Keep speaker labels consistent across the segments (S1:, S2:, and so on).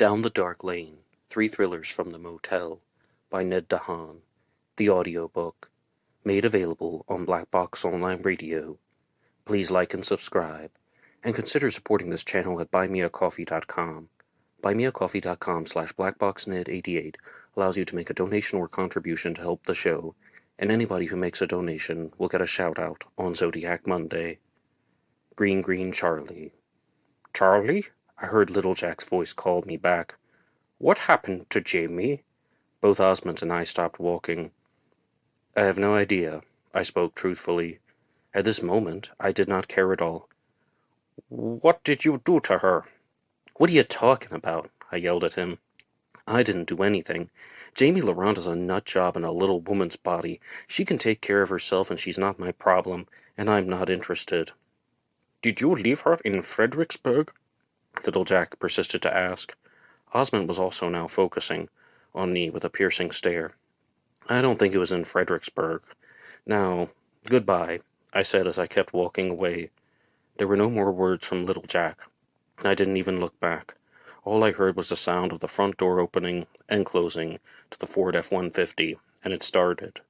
S1: Down the Dark Lane, 3 Thrillers from the Motel, by Ned DeHaan, the audiobook, made available on BlackBoxOnlineRadio. Please like and subscribe, and consider supporting this channel at BuyMeACoffee.com. BuyMeACoffee.com/BlackBoxNed88 allows you to make a donation or contribution to help the show, and anybody who makes a donation will get a shout-out on Zodiac Monday. Green Charlie. Charlie? I heard Little Jack's voice call me back. What happened to Jamie? Both Osmond and I stopped walking. I have no idea, I spoke truthfully. At this moment, I did not care at all. What did you do to her? What are you talking about? I yelled at him. I didn't do anything. Jamie Laurent is a nut job in a little woman's body. She can take care of herself and she's not my problem, and I'm not interested. Did you leave her in Fredericksburg? Little Jack persisted to ask. Osmond was also now focusing on me with a piercing stare. I don't think it was in Fredericksburg. Now, goodbye, I said as I kept walking away. There were no more words from Little Jack. I didn't even look back. All I heard was the sound of the front door opening and closing to the Ford F-150, and it started.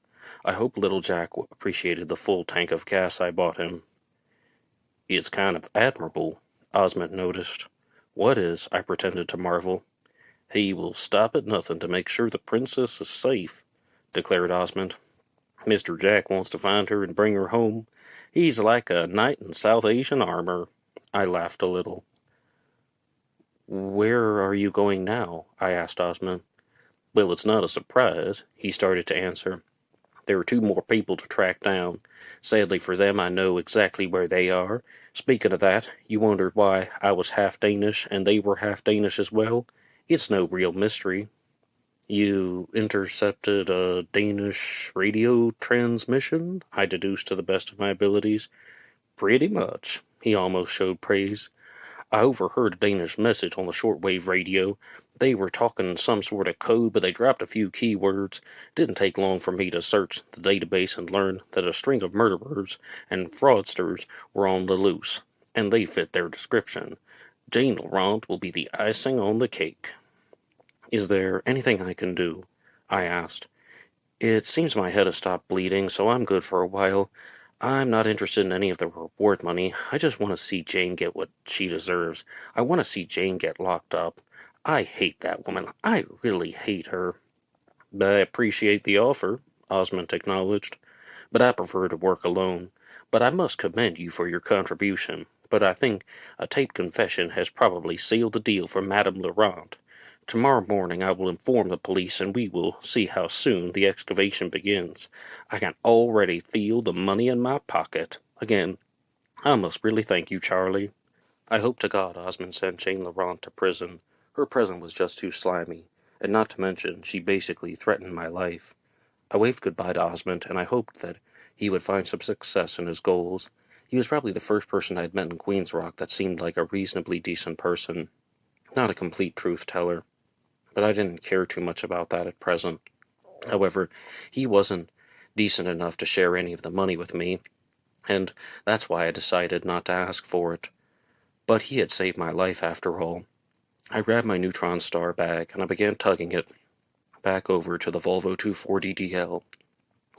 S1: I hope Little Jack appreciated the full tank of gas I bought him. It's kind of admirable, Osmond noticed. What is? I pretended to marvel. He will stop at nothing to make sure the princess is safe, declared Osmond. Mr. Jack wants to find her and bring her home. He's like a knight in South Asian armor. I laughed a little. Where are you going now? I asked Osmond. Well, it's not a surprise, he started to answer. There are 2 more people to track down. Sadly for them, I know exactly where they are. Speaking of that, you wondered why I was half Danish and they were half Danish as well? It's no real mystery. You intercepted a Danish radio transmission? I deduced to the best of my abilities. Pretty much. He almost showed praise. I overheard a Danish message on the shortwave radio. They were talking some sort of code, but they dropped a few keywords. Didn't take long for me to search the database and learn that a string of murderers and fraudsters were on the loose, and they fit their description. Jane Laurent will be the icing on the cake. Is there anything I can do? I asked. It seems my head has stopped bleeding, so I'm good for a while. I'm not interested in any of the reward money. I just want to see Jane get what she deserves. I want to see Jane get locked up. I hate that woman. I really hate her. I appreciate the offer, Osmond acknowledged, but I prefer to work alone. But I must commend you for your contribution. But I think a taped confession has probably sealed the deal for Madame Laurent. Tomorrow morning I will inform the police, and we will see how soon the excavation begins. I can already feel the money in my pocket. Again, I must really thank you, Charlie. I hope to God Osmond sent Jane Laurent to prison. Her present was just too slimy, and not to mention she basically threatened my life. I waved goodbye to Osmond, and I hoped that he would find some success in his goals. He was probably the first person I'd met in Queens Rock that seemed like a reasonably decent person. Not a complete truth-teller. But I didn't care too much about that at present. However, he wasn't decent enough to share any of the money with me, and that's why I decided not to ask for it. But he had saved my life after all. I grabbed my Neutron Star bag, and I began tugging it back over to the Volvo 240DL.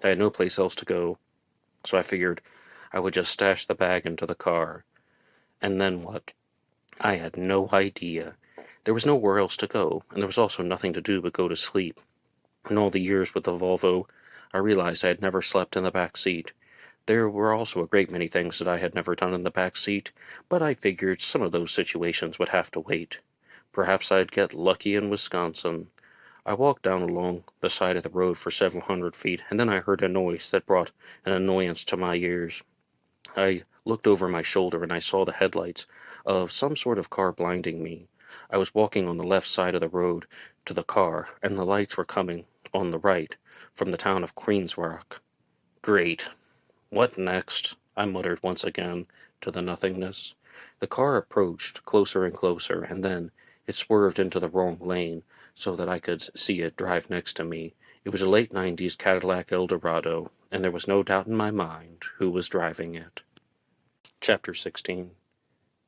S1: I had no place else to go, so I figured I would just stash the bag into the car. And then what? I had no idea. There was nowhere else to go, and there was also nothing to do but go to sleep. In all the years with the Volvo, I realized I had never slept in the back seat. There were also a great many things that I had never done in the back seat, but I figured some of those situations would have to wait. Perhaps I'd get lucky in Wisconsin. I walked down along the side of the road for several hundred feet, and then I heard a noise that brought an annoyance to my ears. I looked over my shoulder, and I saw the headlights of some sort of car blinding me. I was walking on the left side of the road to the car, and the lights were coming on the right from the town of Queens Rock. Great. What next? I muttered once again to the nothingness. The car approached closer and closer, and then it swerved into the wrong lane so that I could see it drive next to me. It was a late 90s Cadillac Eldorado, and there was no doubt in my mind who was driving it. Chapter 16.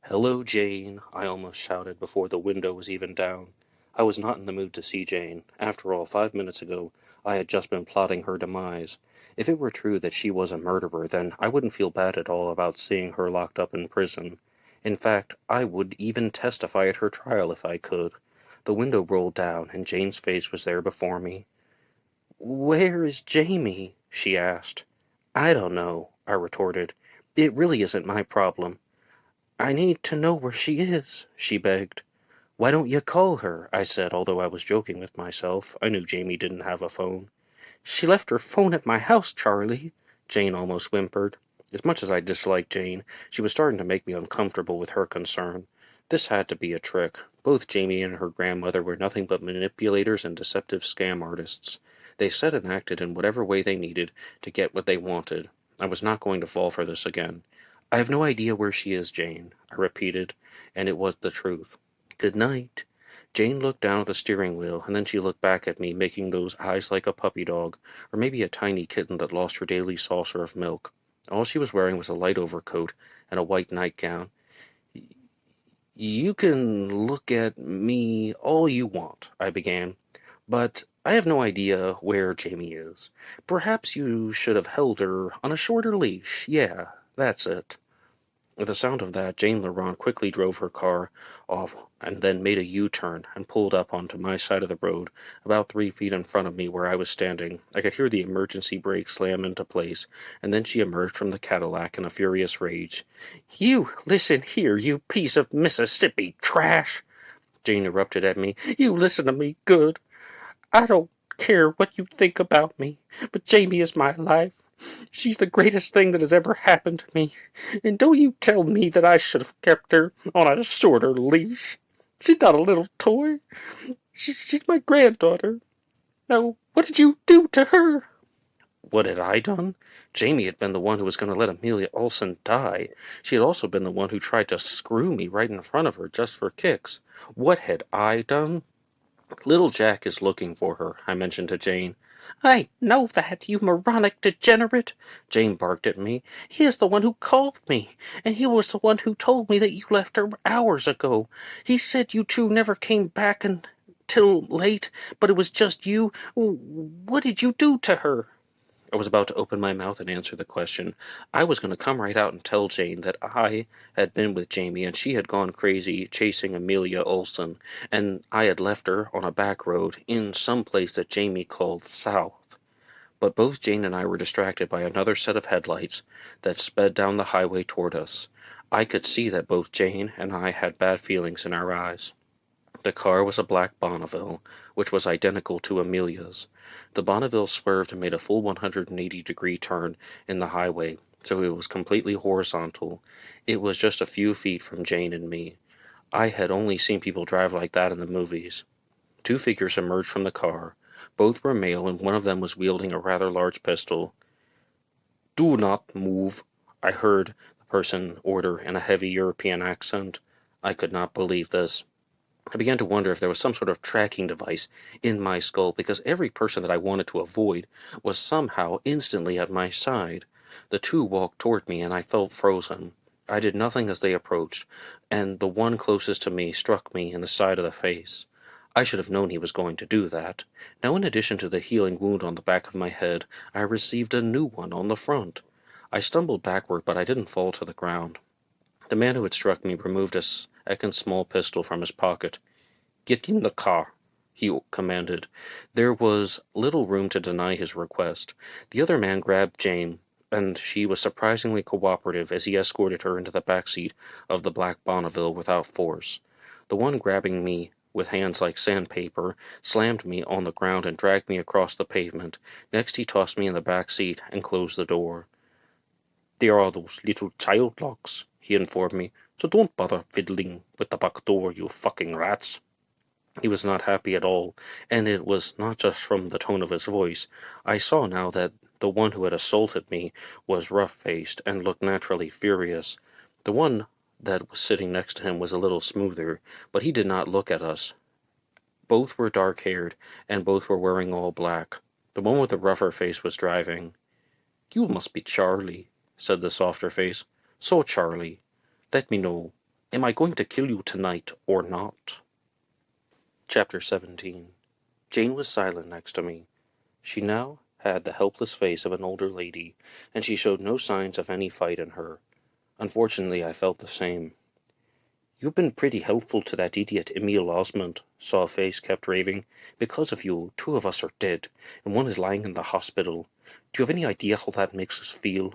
S1: Hello, Jane, I almost shouted before the window was even down. I was not in the mood to see Jane. After all, 5 minutes ago, I had just been plotting her demise. If it were true that she was a murderer, then I wouldn't feel bad at all about seeing her locked up in prison. In fact, I would even testify at her trial if I could. The window rolled down, and Jane's face was there before me. "Where is Jamie?" she asked. "I don't know," I retorted. "It really isn't my problem." "I need to know where she is," she begged. "Why don't you call her?" I said, although I was joking with myself. I knew Jamie didn't have a phone. "She left her phone at my house, Charlie," Jane almost whimpered. As much as I disliked Jane, she was starting to make me uncomfortable with her concern. This had to be a trick. Both Jamie and her grandmother were nothing but manipulators and deceptive scam artists. They said and acted in whatever way they needed to get what they wanted. I was not going to fall for this again. "I have no idea where she is, Jane," I repeated, and it was the truth. "Good night." Jane looked down at the steering wheel, and then she looked back at me, making those eyes like a puppy dog, or maybe a tiny kitten that lost her daily saucer of milk. All she was wearing was a light overcoat and a white nightgown. "You can look at me all you want," I began, "but I have no idea where Jamie is. Perhaps you should have held her on a shorter leash. Yeah, that's it." At the sound of that, Jane Laurent quickly drove her car off and then made a U-turn and pulled up onto my side of the road, about 3 feet in front of me where I was standing. I could hear the emergency brake slam into place, and then she emerged from the Cadillac in a furious rage. "You listen here, you piece of Mississippi trash!" Jane erupted at me. "You listen to me good. I don't care what you think about me, but Jamie is my life. She's the greatest thing that has ever happened to me, and don't you tell me that I should have kept her on a shorter leash. She's not a little toy. She's my granddaughter. Now, what did you do to her?" What had I done? Jamie had been the one who was going to let Amelia Olson die. She had also been the one who tried to screw me right in front of her just for kicks. What had I done? "Little Jack is looking for her," I mentioned to Jane. "I know that, you moronic degenerate," Jane barked at me. "He is the one who called me, and he was the one who told me that you left her hours ago. He said you two never came back until late, but it was just you. What did you do to her?" I was about to open my mouth and answer the question. I was going to come right out and tell Jane that I had been with Jamie and she had gone crazy chasing Amelia Olson, and I had left her on a back road in some place that Jamie called South. But both Jane and I were distracted by another set of headlights that sped down the highway toward us. I could see that both Jane and I had bad feelings in our eyes. The car was a black Bonneville, which was identical to Amelia's. The Bonneville swerved and made a full 180-degree turn in the highway, so it was completely horizontal. It was just a few feet from Jane and me. I had only seen people drive like that in the movies. Two figures emerged from the car. Both were male, and one of them was wielding a rather large pistol. "Do not move," I heard the person order in a heavy European accent. I could not believe this. I began to wonder if there was some sort of tracking device in my skull, because every person that I wanted to avoid was somehow instantly at my side. The two walked toward me, and I felt frozen. I did nothing as they approached, and the one closest to me struck me in the side of the face. I should have known he was going to do that. Now, in addition to the healing wound on the back of my head, I received a new one on the front. I stumbled backward, but I didn't fall to the ground. The man who had struck me removed a second small pistol from his pocket. "Get in the car," he commanded. There was little room to deny his request. The other man grabbed Jane, and she was surprisingly cooperative as he escorted her into the back seat of the black Bonneville without force. The one grabbing me with hands like sandpaper slammed me on the ground and dragged me across the pavement. Next he tossed me in the back seat and closed the door. "There are those little child locks," he informed me, "so don't bother fiddling with the back door, you fucking rats." He was not happy at all, and it was not just from the tone of his voice. I saw now that the one who had assaulted me was rough-faced and looked naturally furious. The one that was sitting next to him was a little smoother, but he did not look at us. Both were dark-haired, and both were wearing all black. The one with the rougher face was driving. "You must be Charlie," said the softer face. "So, Charlie, let me know, am I going to kill you tonight or not?" Chapter 17. Jane was silent next to me. She now had the helpless face of an older lady, and she showed no signs of any fight in her. Unfortunately, I felt the same. "You've been pretty helpful to that idiot Emil Osmond," Sawface kept raving. "Because of you, 2 of us are dead, and 1 is lying in the hospital. Do you have any idea how that makes us feel?"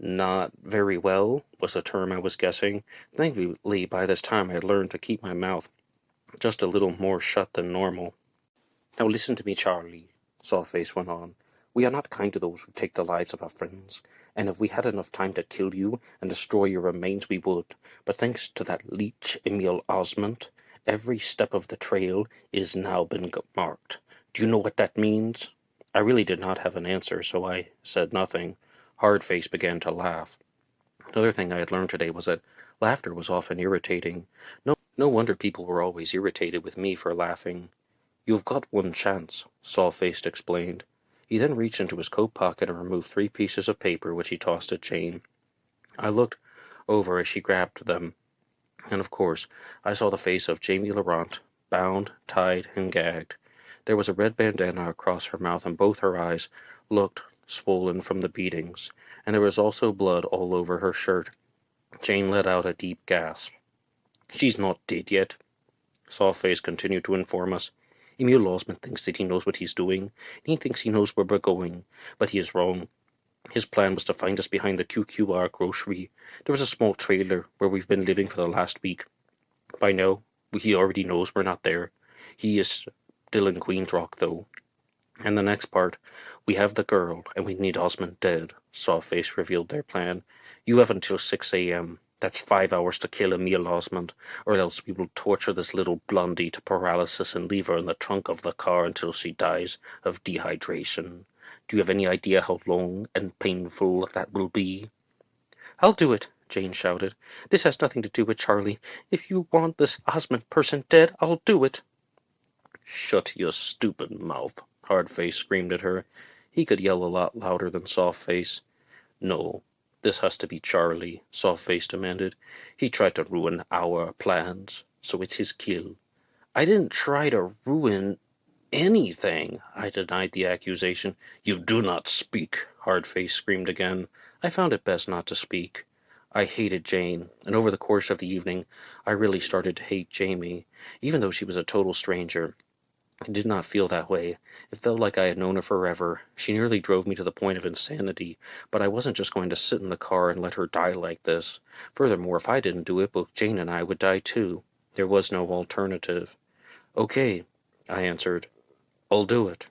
S1: "Not very well," was the term I was guessing. Thankfully, by this time I had learned to keep my mouth just a little more shut than normal. "Now listen to me, Charlie," Sawface went on. "We are not kind to those who take the lives of our friends, and if we had enough time to kill you and destroy your remains, we would. But thanks to that leech Emil Osmond, every step of the trail is now been marked. Do you know what that means?" I really did not have an answer, so I said nothing. Hardface began to laugh. Another thing I had learned today was that laughter was often irritating. No wonder people were always irritated with me for laughing. "You've got 1 chance," Sawface explained. He then reached into his coat pocket and removed 3 pieces of paper, which he tossed at Jane. I looked over as she grabbed them, and of course I saw the face of Jamie Laurent, bound, tied, and gagged. There was a red bandana across her mouth, and both her eyes looked swollen from the beatings, and there was also blood all over her shirt. Jane let out a deep gasp. "She's not dead yet," Sawface continued to inform us. "Emil Osmond thinks that he knows what he's doing, and he thinks he knows where we're going, but he is wrong. His plan was to find us behind the QQR grocery. There was a small trailer where we've been living for the last week. By now, he already knows we're not there. He is still in Queen's Rock, though. And the next part, we have the girl, and we need Osmond dead." Sawface revealed their plan. "You have until 6 a.m. That's 5 hours to kill Emil Osmond, or else we will torture this little blondie to paralysis and leave her in the trunk of the car until she dies of dehydration. Do you have any idea how long and painful that will be?" "I'll do it," Jane shouted. "This has nothing to do with Charlie. If you want this Osmond person dead, I'll do it." "Shut your stupid mouth," Hardface screamed at her. He could yell a lot louder than Softface. "No, this has to be Charlie," Softface demanded. "He tried to ruin our plans, so it's his kill." "I didn't try to ruin anything," I denied the accusation. "You do not speak," Hardface screamed again. I found it best not to speak. I hated Jane, and over the course of the evening, I really started to hate Jamie, even though she was a total stranger. It did not feel that way. It felt like I had known her forever. She nearly drove me to the point of insanity, but I wasn't just going to sit in the car and let her die like this. Furthermore, if I didn't do it, both Jane and I would die too. There was no alternative. "Okay," I answered. "I'll do it."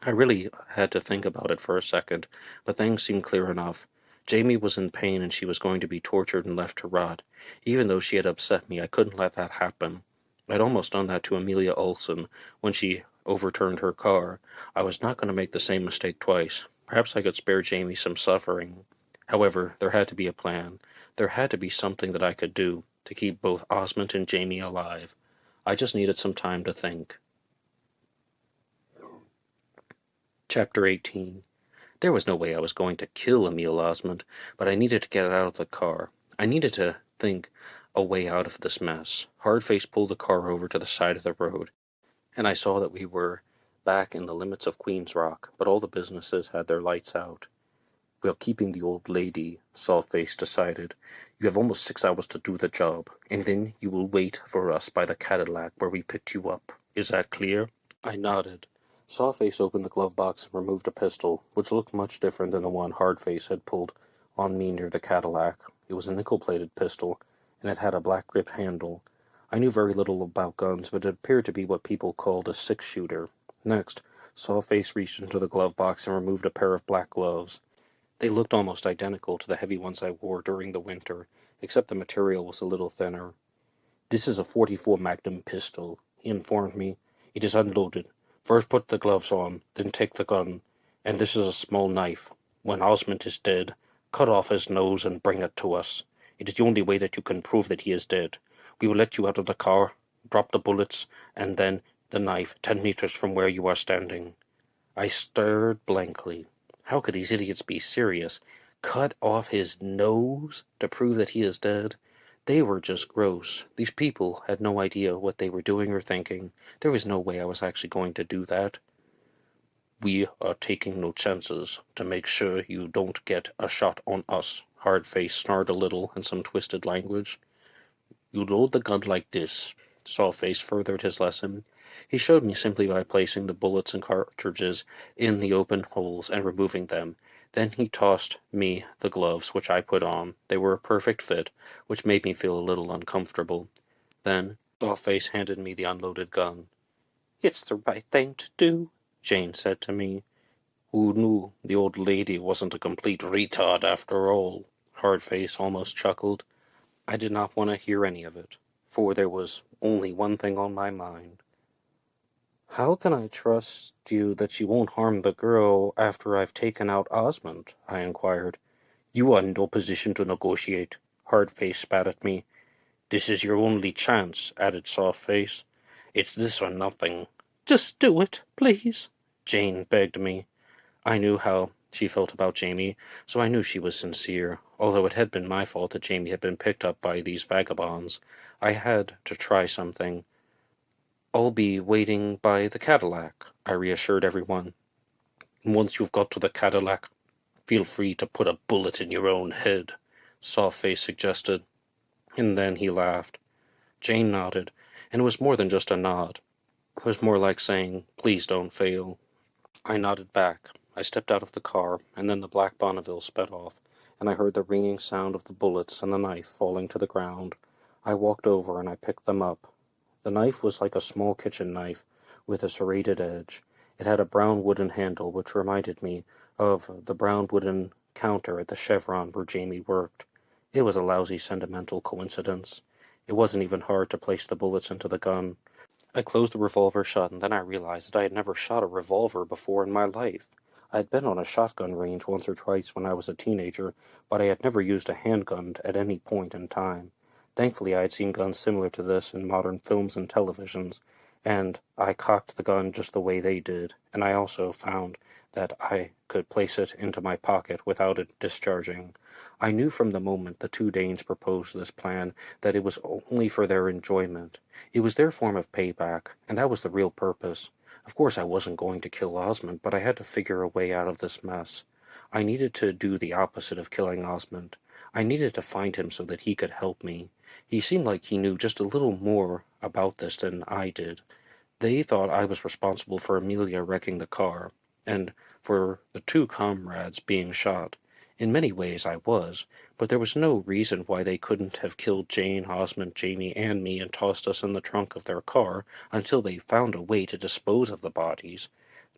S1: I really had to think about it for a second, but things seemed clear enough. Jamie was in pain and she was going to be tortured and left to rot. Even though she had upset me, I couldn't let that happen. I'd almost done that to Amelia Olson when she overturned her car. I was not going to make the same mistake twice. Perhaps I could spare Jamie some suffering. However, there had to be a plan. There had to be something that I could do to keep both Osmond and Jamie alive. I just needed some time to think. Chapter 18. There was no way I was going to kill Emil Osmond, but I needed to get out of the car. I needed to think a way out of this mess. Hardface pulled the car over to the side of the road, and I saw that we were back in the limits of Queen's Rock, but all the businesses had their lights out. "We're keeping the old lady," Sawface decided. "You have almost 6 hours to do the job, and then you will wait for us by the Cadillac where we picked you up. Is that clear?" I nodded. Sawface opened the glove box and removed a pistol, which looked much different than the one Hardface had pulled on me near the Cadillac. It was a nickel-plated pistol, and it had a black grip handle. I knew very little about guns, but it appeared to be what people called a six-shooter. Next, Sawface reached into the glove box and removed a pair of black gloves. They looked almost identical to the heavy ones I wore during the winter, except the material was a little thinner. "This is a .44 Magnum pistol," he informed me. "It is unloaded. First put the gloves on, then take the gun. And this is a small knife. When Osmond is dead, cut off his nose and bring it to us. It is the only way that you can prove that he is dead. We will let you out of the car, drop the bullets, and then the knife 10 meters from where you are standing." I stared blankly. How could these idiots be serious? Cut off his nose to prove that he is dead? They were just gross. These people had no idea what they were doing or thinking. There was no way I was actually going to do that. We are taking no chances to make sure you don't get a shot on us. Hardface snarled a little in some twisted language. You load the gun like this. Softface furthered his lesson. He showed me simply by placing the bullets and cartridges in the open holes and removing them. Then he tossed me the gloves, which I put on. They were a perfect fit, which made me feel a little uncomfortable. Then Softface handed me the unloaded gun. It's the right thing to do, Jane said to me. Who knew the old lady wasn't a complete retard after all? Hardface almost chuckled. I did not want to hear any of it, for there was only one thing on my mind. How can I trust you that you won't harm the girl after I've taken out Osmond? I inquired. You are in no position to negotiate. Hardface spat at me. This is your only chance, added Softface. It's this or nothing. Just do it, please, Jane begged me. I knew how she felt about Jamie, so I knew she was sincere. Although it had been my fault that Jamie had been picked up by these vagabonds, I had to try something. I'll be waiting by the Cadillac, I reassured everyone. Once you've got to the Cadillac, feel free to put a bullet in your own head, Softface suggested. And then he laughed. Jane nodded, and it was more than just a nod. It was more like saying, please don't fail. I nodded back. I stepped out of the car, and then the black Bonneville sped off, and I heard the ringing sound of the bullets and the knife falling to the ground. I walked over and I picked them up. The knife was like a small kitchen knife, with a serrated edge. It had a brown wooden handle, which reminded me of the brown wooden counter at the Chevron where Jamie worked. It was a lousy sentimental coincidence. It wasn't even hard to place the bullets into the gun. I closed the revolver shut, and then I realized that I had never shot a revolver before in my life. I had been on a shotgun range once or twice when I was a teenager, but I had never used a handgun at any point in time. Thankfully, I had seen guns similar to this in modern films and televisions, and I cocked the gun just the way they did, and I also found that I could place it into my pocket without it discharging. I knew from the moment the two Danes proposed this plan that it was only for their enjoyment. It was their form of payback, and that was the real purpose. Of course I wasn't going to kill Osmond, but I had to figure a way out of this mess. I needed to do the opposite of killing Osmond. I needed to find him so that he could help me. He seemed like he knew just a little more about this than I did. They thought I was responsible for Amelia wrecking the car, and for the two comrades being shot. In many ways I was, but there was no reason why they couldn't have killed Jane, Osmond, Jamie, and me and tossed us in the trunk of their car until they found a way to dispose of the bodies.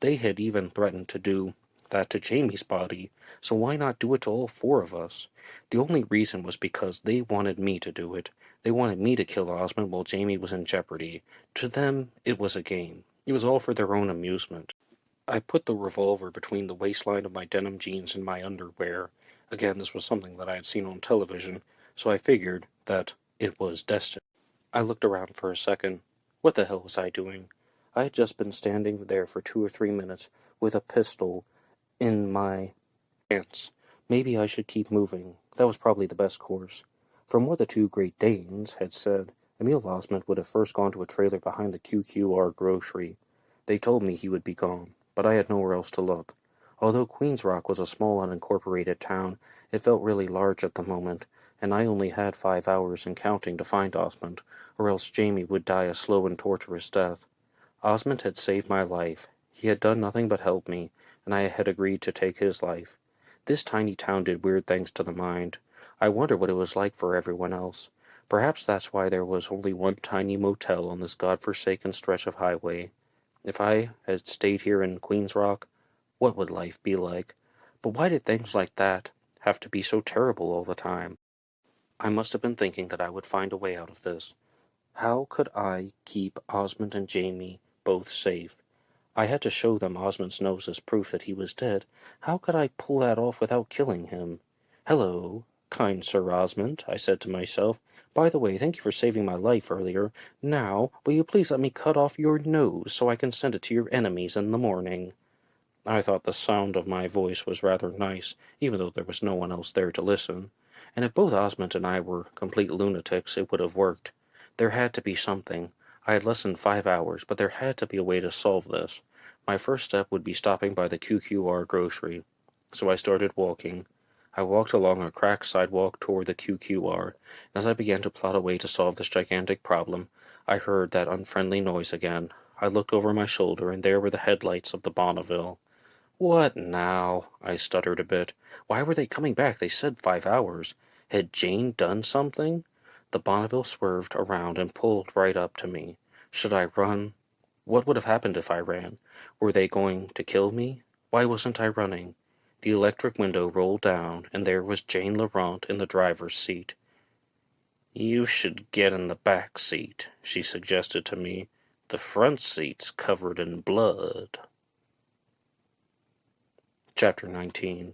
S1: They had even threatened to do that to Jamie's body, so why not do it to all four of us? The only reason was because they wanted me to do it. They wanted me to kill Osmond while Jamie was in jeopardy. To them, it was a game. It was all for their own amusement. I put the revolver between the waistline of my denim jeans and my underwear. Again, this was something that I had seen on television, so I figured that it was destined. I looked around for a second. What the hell was I doing? I had just been standing there for 2 or 3 minutes with a pistol in my pants. Maybe I should keep moving. That was probably the best course. From what the two Great Danes had said, Emil Osmond would have first gone to a trailer behind the QQR grocery. They told me he would be gone, but I had nowhere else to look. Although Queens Rock was a small unincorporated town, it felt really large at the moment, and I only had 5 hours and counting to find Osmond, or else Jamie would die a slow and torturous death. Osmond had saved my life. He had done nothing but help me, and I had agreed to take his life. This tiny town did weird things to the mind. I wonder what it was like for everyone else. Perhaps that's why there was only one tiny motel on this godforsaken stretch of highway. If I had stayed here in Queens Rock, what would life be like? But why did things like that have to be so terrible all the time? I must have been thinking that I would find a way out of this. How could I keep Osmond and Jamie both safe? I had to show them Osmond's nose as proof that he was dead. How could I pull that off without killing him? Hello, kind Sir Osmond, I said to myself. By the way, thank you for saving my life earlier. Now, will you please let me cut off your nose so I can send it to your enemies in the morning? I thought the sound of my voice was rather nice, even though there was no one else there to listen. And if both Osmond and I were complete lunatics, it would have worked. There had to be something. I had less than 5 hours, but there had to be a way to solve this. My first step would be stopping by the QQR grocery. So I started walking. I walked along a cracked sidewalk toward the QQR, and as I began to plot a way to solve this gigantic problem, I heard that unfriendly noise again. I looked over my shoulder, and there were the headlights of the Bonneville. What now? I stuttered a bit. Why were they coming back? They said 5 hours. Had Jane done something? The Bonneville swerved around and pulled right up to me. Should I run? What would have happened if I ran? Were they going to kill me? Why wasn't I running? The electric window rolled down, and there was Jane Laurent in the driver's seat. You should get in the back seat, she suggested to me. The front seat's covered in blood. Chapter 19.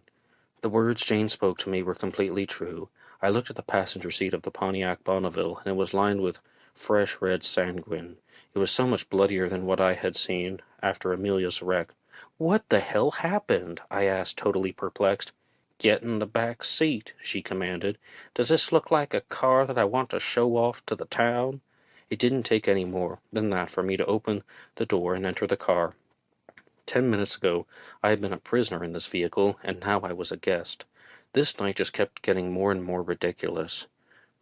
S1: The words Jane spoke to me were completely true. I looked at the passenger seat of the Pontiac Bonneville, and it was lined with fresh red sanguine. It was so much bloodier than what I had seen after Amelia's wreck. What the hell happened? I asked, totally perplexed. Get in the back seat, she commanded. Does this look like a car that I want to show off to the town? It didn't take any more than that for me to open the door and enter the car. 10 minutes ago, I had been a prisoner in this vehicle, and now I was a guest. This night just kept getting more and more ridiculous.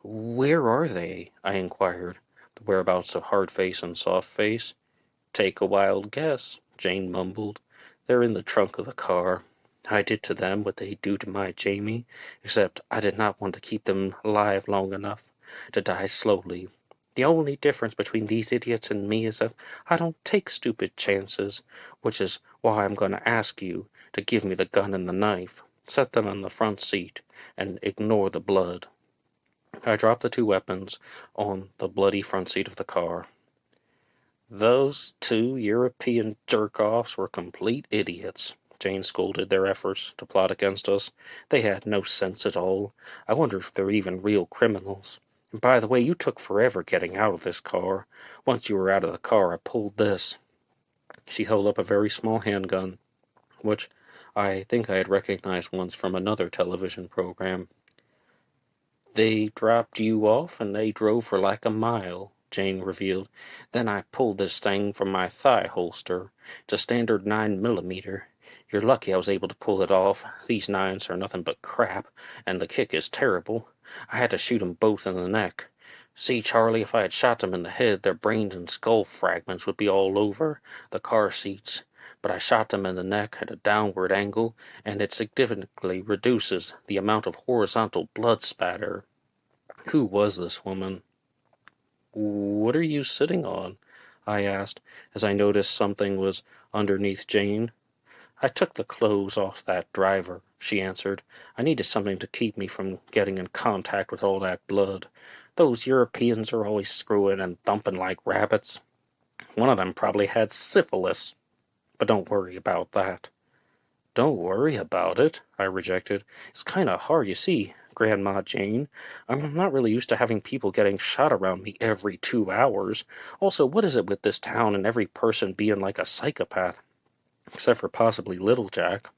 S1: Where are they? I inquired, the whereabouts of Hard Face and Soft Face. Take a wild guess, Jane mumbled. They're in the trunk of the car. I did to them what they do to my Jamie, except I did not want to keep them alive long enough to die slowly. The only difference between these idiots and me is that I don't take stupid chances, which is why I'm going to ask you to give me the gun and the knife, set them on the front seat, and ignore the blood. I dropped the two weapons on the bloody front seat of the car. Those two European jerk-offs were complete idiots, Jane scolded their efforts to plot against us. They had no sense at all. I wonder if they're even real criminals. And by the way, you took forever getting out of this car. Once you were out of the car, I pulled this. She held up a very small handgun, which I think I had recognized once from another television program. They dropped you off, and they drove for like a mile, Jane revealed. Then I pulled this thing from my thigh holster. It's a standard 9mm. You're lucky I was able to pull it off. These 9s are nothing but crap, and the kick is terrible. I had to shoot 'em both in the neck. See, Charlie, if I had shot them in the head, their brains and skull fragments would be all over the car seats. But I shot them in the neck at a downward angle, and it significantly reduces the amount of horizontal blood spatter. Who was this woman? What are you sitting on? I asked, as I noticed something was underneath Jane. I took the clothes off that driver, she answered. I needed something to keep me from getting in contact with all that blood. Those Europeans are always screwing and thumping like rabbits. One of them probably had syphilis. But don't worry about that. Don't worry about it, I rejected. It's kind of hard, you see, Grandma Jane. I'm not really used to having people getting shot around me every 2 hours. Also, what is it with this town and every person being like a psychopath? Except for possibly Little Jack.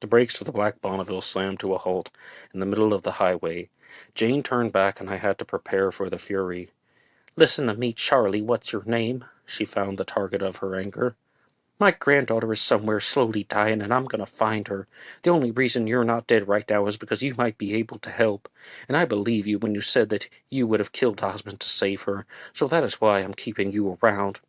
S1: The brakes to the black Bonneville slammed to a halt in the middle of the highway. Jane turned back, and I had to prepare for the fury. Listen to me, Charlie, what's your name? She found the target of her anger. My granddaughter is somewhere slowly dying, and I'm going to find her. The only reason you're not dead right now is because you might be able to help. And I believe you when you said that you would have killed Osmond to save her, so that is why I'm keeping you around.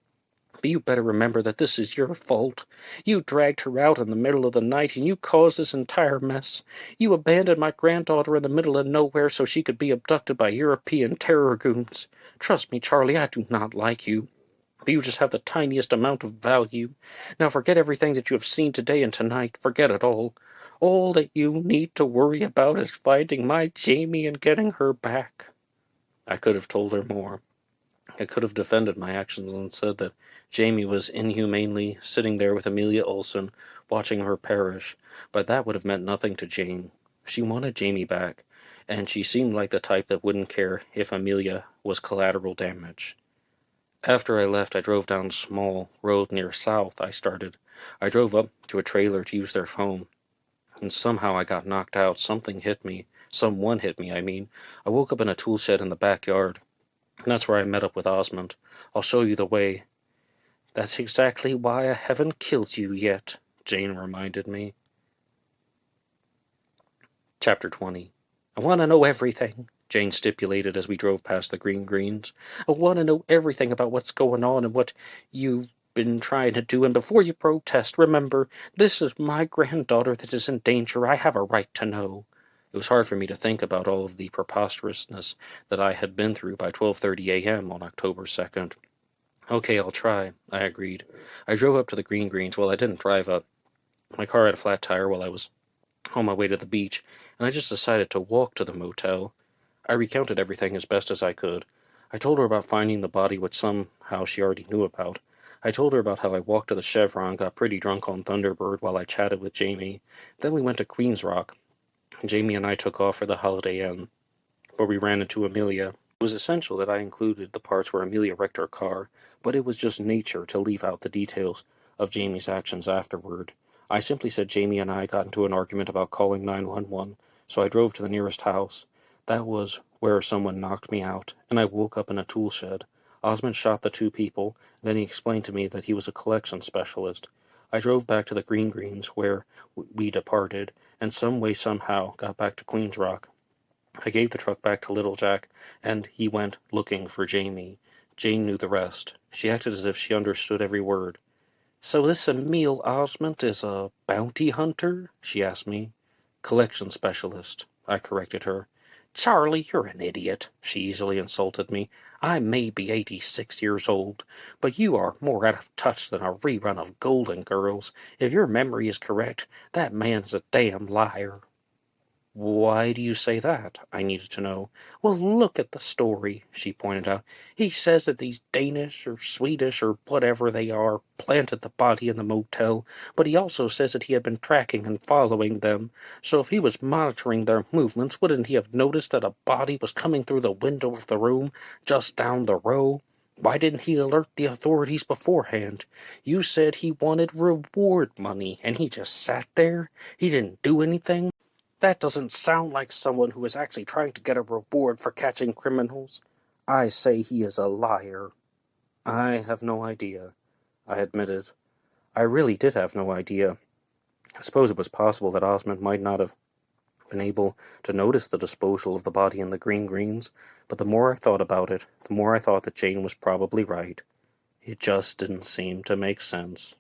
S1: But you better remember that this is your fault. You dragged her out in the middle of the night, and you caused this entire mess. You abandoned my granddaughter in the middle of nowhere so she could be abducted by European terror goons. Trust me, Charlie, I do not like you. But you just have the tiniest amount of value. Now forget everything that you have seen today and tonight. Forget it all. All that you need to worry about is finding my Jamie and getting her back. I could have told her more. I could have defended my actions and said that Jamie was inhumanely sitting there with Amelia Olson, watching her perish, but that would have meant nothing to Jane. She wanted Jamie back, and she seemed like the type that wouldn't care if Amelia was collateral damage. After I left, I drove down a small road near South. I drove up to a trailer to use their phone, and somehow I got knocked out. Something hit me. Someone hit me, I mean. I woke up in a tool shed in the backyard. And that's where I met up with Osmond. I'll show you the way. That's exactly why I haven't killed you yet, Jane reminded me. Chapter 20. I want to know everything, Jane stipulated as we drove past the green greens. I want to know everything about what's going on and what you've been trying to do, and before you protest, remember, this is my granddaughter that is in danger. I have a right to know. It was hard for me to think about all of the preposterousness that I had been through by 12:30 a.m. on October 2nd. Okay, I'll try, I agreed. I drove up to the green greens. Well, I didn't drive up. My car had a flat tire while I was on my way to the beach, and I just decided to walk to the motel. I recounted everything as best as I could. I told her about finding the body, which somehow she already knew about. I told her about how I walked to the Chevron, got pretty drunk on Thunderbird while I chatted with Jamie. Then we went to Queen's Rock. Jamie and I took off for the Holiday Inn, where we ran into Amelia. It was essential that I included the parts where Amelia wrecked her car, but it was just nature to leave out the details of Jamie's actions afterward. I simply said Jamie and I got into an argument about calling 911, so I drove to the nearest house. That was where someone knocked me out, and I woke up in a tool shed. Osmond shot the two people, and then he explained to me that he was a collection specialist. I drove back to the Green Greens, where we departed, and some way somehow got back to Queen's Rock. I gave the truck back to Little Jack, and he went looking for Jamie. Jane knew the rest. She acted as if she understood every word. So this Emil Osmond is a bounty hunter? She asked me. Collection specialist, I corrected her. Charlie, you're an idiot, she easily insulted me. I may be 86 years old, but you are more out of touch than a rerun of Golden Girls. If your memory is correct, that man's a damn liar. Why do you say that? I needed to know. Well, look at the story, she pointed out. He says that these Danish or Swedish or whatever they are planted the body in the motel, but he also says that he had been tracking and following them. So if he was monitoring their movements, wouldn't he have noticed that a body was coming through the window of the room just down the row? Why didn't he alert the authorities beforehand? You said he wanted reward money, and he just sat there? He didn't do anything? That doesn't sound like someone who is actually trying to get a reward for catching criminals. I say he is a liar. I have no idea, I admitted. I really did have no idea. I suppose it was possible that Osmond might not have been able to notice the disposal of the body in the Green Greens, but the more I thought about it, the more I thought that Jane was probably right. It just didn't seem to make sense.